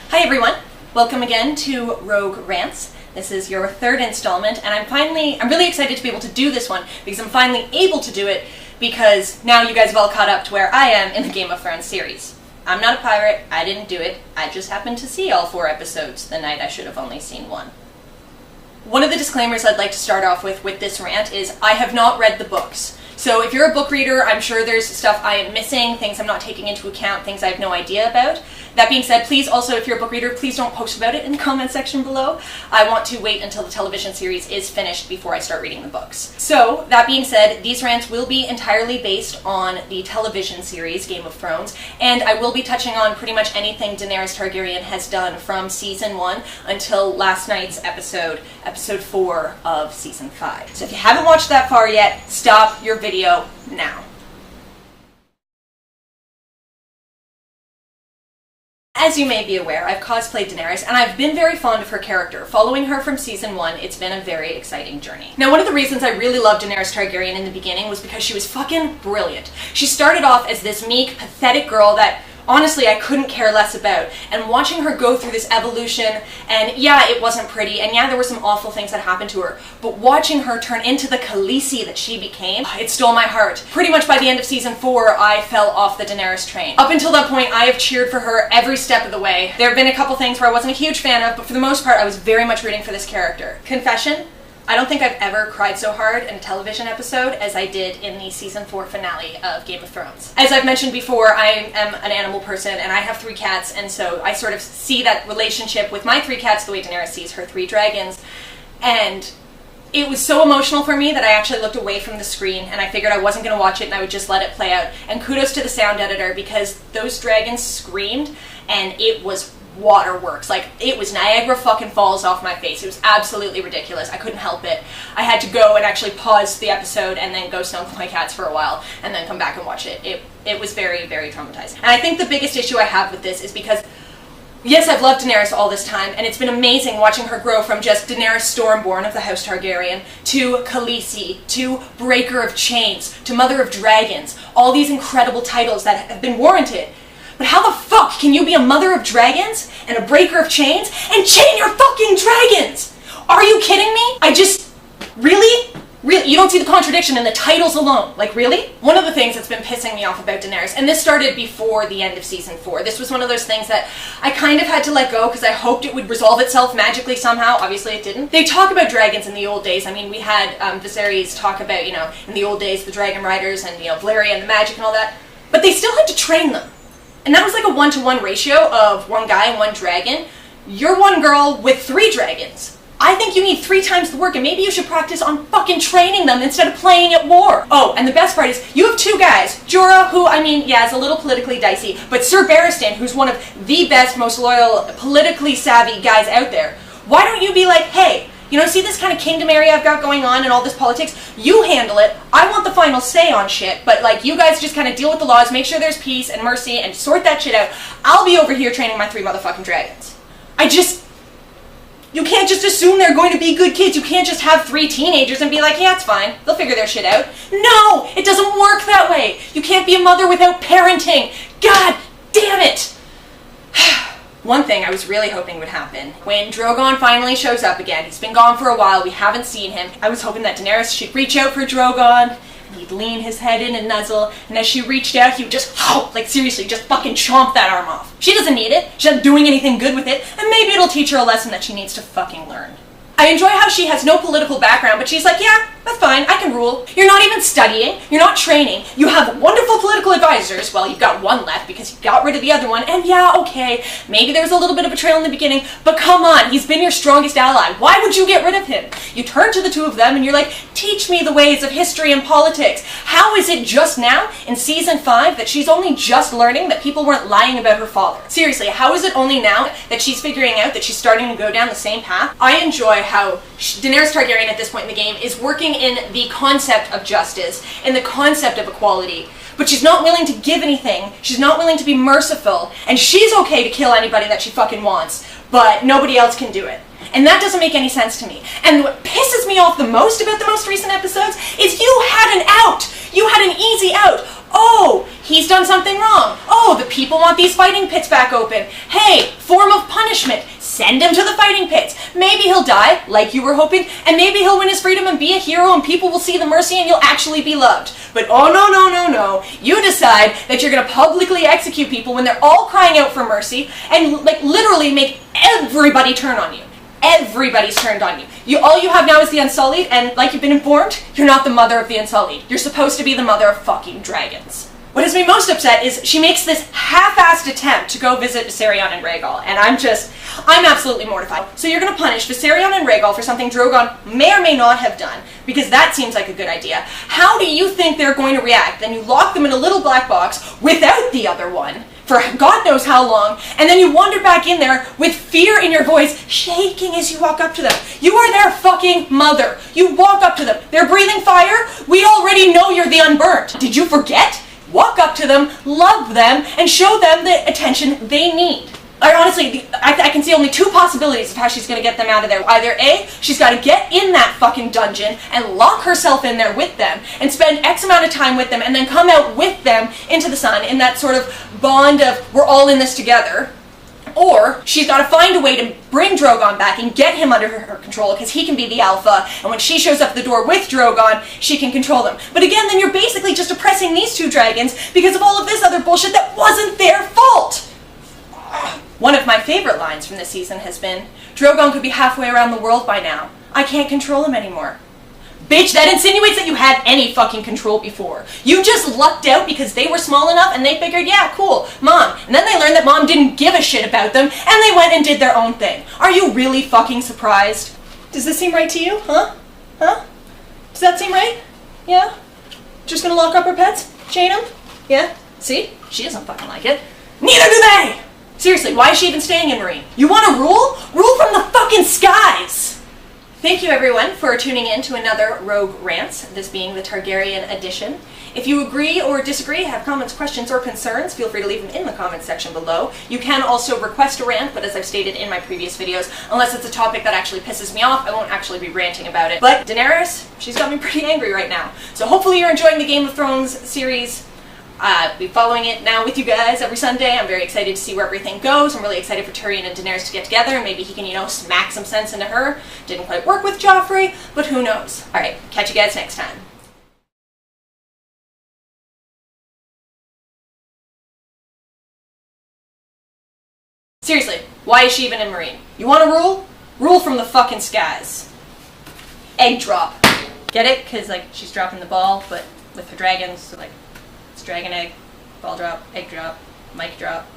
Hi everyone, welcome again to Rogue Rants. This is your third installment, and I'm really excited to be able to do this one because I'm finally able to do it because now you guys have all caught up to where I am in the Game of Thrones series. I'm not a pirate, I didn't do it, I just happened to see all 4 episodes the night I should have only seen 1. One of the disclaimers I'd like to start off with this rant is I have not read the books. So if you're a book reader, I'm sure there's stuff I am missing, things I'm not taking into account, things I have no idea about. That being said, please also, if you're a book reader, please don't post about it in the comment section below. I want to wait until the television series is finished before I start reading the books. So, that being said, these rants will be entirely based on the television series, Game of Thrones, and I will be touching on pretty much anything Daenerys Targaryen has done from Season 1 until last night's episode 4 of Season 5. So if you haven't watched that far yet, stop your video now. As you may be aware, I've cosplayed Daenerys, and I've been very fond of her character. Following her from Season 1, it's been a very exciting journey. Now, one of the reasons I really loved Daenerys Targaryen in the beginning was because she was fucking brilliant. She started off as this meek, pathetic girl that honestly, I couldn't care less about. And watching her go through this evolution, and yeah, it wasn't pretty, and yeah, there were some awful things that happened to her, but watching her turn into the Khaleesi that she became, it stole my heart. Pretty much by the end of Season 4, I fell off the Daenerys train. Up until that point, I have cheered for her every step of the way. There have been a couple things where I wasn't a huge fan of, but for the most part, I was very much rooting for this character. Confession? I don't think I've ever cried so hard in a television episode as I did in the Season 4 finale of Game of Thrones. As I've mentioned before, I am an animal person and I have 3 cats, and so I sort of see that relationship with my 3 cats the way Daenerys sees her 3 dragons. And it was so emotional for me that I actually looked away from the screen and I figured I wasn't going to watch it and I would just let it play out. And kudos to the sound editor because those dragons screamed and it was waterworks. Like, it was Niagara fucking Falls off my face. It was absolutely ridiculous. I couldn't help it. I had to go and actually pause the episode and then go snuggle my cats for a while and then come back and watch it. It was very, very traumatizing. And I think the biggest issue I have with this is because yes, I've loved Daenerys all this time, and it's been amazing watching her grow from just Daenerys Stormborn of the House Targaryen, to Khaleesi, to Breaker of Chains, to Mother of Dragons, all these incredible titles that have been warranted. But how the fuck can you be a Mother of Dragons and a Breaker of Chains and chain your fucking dragons? Are you kidding me? Really? You don't see the contradiction in the titles alone. Like, really? One of the things that's been pissing me off about Daenerys, and this started before the end of Season 4, this was one of those things that I kind of had to let go because I hoped it would resolve itself magically somehow. Obviously it didn't. They talk about dragons in the old days. I mean, we had Viserys talk about, you know, in the old days, the dragon riders and, you know, Valyria and the magic and all that. But they still had to train them. And that was like a 1-to-1 ratio of 1 guy and 1 dragon. You're 1 girl with 3 dragons. I think you need 3 times the work, and maybe you should practice on fucking training them instead of playing at war. Oh, and the best part is, you have 2 guys. Jorah, who, I mean, yeah, is a little politically dicey, but Sir Barristan, who's one of the best, most loyal, politically savvy guys out there. Why don't you be like, hey, you know, see this kind of kingdom area I've got going on and all this politics? You handle it. I want the final say on shit, but like, you guys just kind of deal with the laws, make sure there's peace and mercy, and sort that shit out. I'll be over here training my 3 motherfucking dragons. You can't just assume they're going to be good kids. You can't just have 3 teenagers and be like, yeah, it's fine. They'll figure their shit out. No! It doesn't work that way. You can't be a mother without parenting. God damn it! One thing I was really hoping would happen, when Drogon finally shows up again, he's been gone for a while, we haven't seen him, I was hoping that Daenerys should reach out for Drogon, and he'd lean his head in and nuzzle, and as she reached out, he would just, like seriously, just fucking chomp that arm off. She doesn't need it, she's not doing anything good with it, and maybe it'll teach her a lesson that she needs to fucking learn. I enjoy how she has no political background, but she's like, yeah, that's fine, I can rule. You're not even studying, you're not training, you have wonderful political advisors. Well, you've got 1 left because you got rid of the other one, and yeah, okay, maybe there was a little bit of betrayal in the beginning, but come on, he's been your strongest ally. Why would you get rid of him? You turn to the 2 of them and you're like, teach me the ways of history and politics. How is it just now, in Season 5, that she's only just learning that people weren't lying about her father? Seriously, how is it only now that she's figuring out that she's starting to go down the same path? I enjoy how Daenerys Targaryen at this point in the game is working in the concept of justice, in the concept of equality, but she's not willing to give anything, she's not willing to be merciful, and she's okay to kill anybody that she fucking wants, but nobody else can do it. And that doesn't make any sense to me. And what pisses me off the most about the most recent episodes is you had an out. You had an easy out. Oh, he's done something wrong. Oh, the people want these fighting pits back open. Hey, form of punishment. Send him to the fighting pits. Maybe he'll die, like you were hoping, and maybe he'll win his freedom and be a hero and people will see the mercy and you'll actually be loved. But oh no, no, no, no. You decide that you're going to publicly execute people when they're all crying out for mercy and like literally make everybody turn on you. Everybody's turned on you. All you have now is the Unsullied, and like you've been informed, you're not the mother of the Unsullied. You're supposed to be the mother of fucking dragons. What has me most upset is she makes this half-assed attempt to go visit Viserion and Rhaegal, and I'm absolutely mortified. So you're going to punish Viserion and Rhaegal for something Drogon may or may not have done, because that seems like a good idea. How do you think they're going to react? Then you lock them in a little black box without the other one for God knows how long, and then you wander back in there with fear in your voice, shaking as you walk up to them. You are their fucking mother. You walk up to them. They're breathing fire. We already know you're the unburnt. Did you forget? Walk up to them, love them, and show them the attention they need. Honestly, I can see only two possibilities of how she's going to get them out of there. Either A, she's got to get in that fucking dungeon and lock herself in there with them and spend X amount of time with them and then come out with them into the sun in that sort of bond of we're all in this together. Or she's got to find a way to bring Drogon back and get him under her control because he can be the alpha, and when she shows up at the door with Drogon, she can control them. But again, then you're basically just oppressing these two dragons because of all of this other bullshit that wasn't their fault. One of my favorite lines from this season has been, Drogon could be halfway around the world by now. I can't control him anymore. Bitch, that insinuates that you had any fucking control before. You just lucked out because they were small enough and they figured, yeah, cool, Mom. And then they learned that Mom didn't give a shit about them and they went and did their own thing. Are you really fucking surprised? Does this seem right to you? Huh? Huh? Does that seem right? Yeah? Just gonna lock up her pets? Chain them? Yeah? See? She doesn't fucking like it. Neither do they! Seriously, why is she even staying in Meereen? You want to rule? Rule from the fucking skies! Thank you everyone for tuning in to another Rogue Rants, this being the Targaryen edition. If you agree or disagree, have comments, questions, or concerns, feel free to leave them in the comments section below. You can also request a rant, but as I've stated in my previous videos, unless it's a topic that actually pisses me off, I won't actually be ranting about it. But Daenerys, she's got me pretty angry right now. So hopefully you're enjoying the Game of Thrones series. I'll be following it now with you guys every Sunday. I'm very excited to see where everything goes. I'm really excited for Tyrion and Daenerys to get together, and maybe he can, smack some sense into her. Didn't quite work with Joffrey, but who knows. Alright, catch you guys next time. Seriously, why is she even in Meereen? You want to rule? Rule from the fucking skies. Egg drop. Get it? Because, she's dropping the ball, but with her dragons, so, dragon egg, ball drop, egg drop, mic drop.